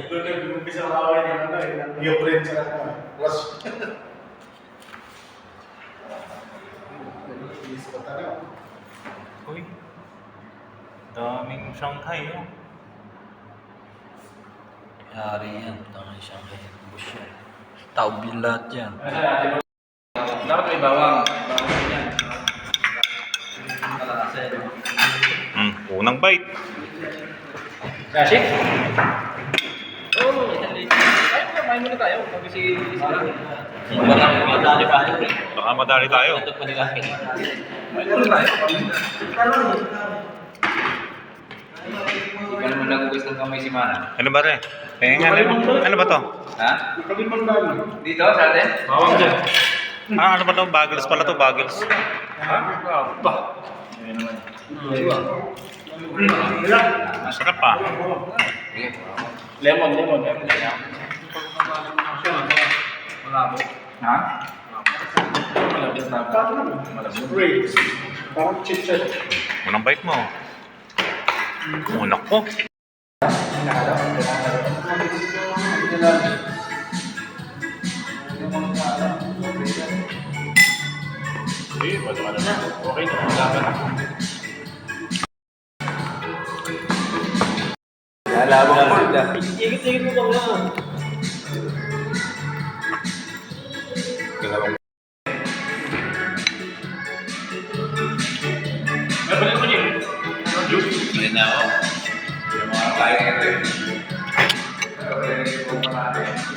Doon nag-umpisa ang away ng ano, yung friend sa Ross. Uy, daming Shanghai, oh. Yari yan. Tangay siyang bus yan. Taob yung lahat yan. Dapat may bawang. Bawang yan. Unang bite. Kasi? Oo, isang late. Ay, kumain muna tayo. Kasi si Sara. Madali pa. Baka madali tayo. Ito pa nila. Kumain muna tayo. Hindi pa naman nagugas ng kamay si Mana. Ano ba rin? Ano ba to? Ha? Dito, sa atin? Bawang dyan. Ano ba to? Bagels pala to, bagels. Ha? Ba? Ayun naman. Masarap pa. Lemon. Malabo. Ha? Malabit na ba? Spray. Parang chit-chat. Unang bite mo. Unak ko. Okay, okay na. Lalabang ko na. Ikit-ikit mo bang lang. May na ako. Yung mga kaya ito. Pero pwede ko pa natin.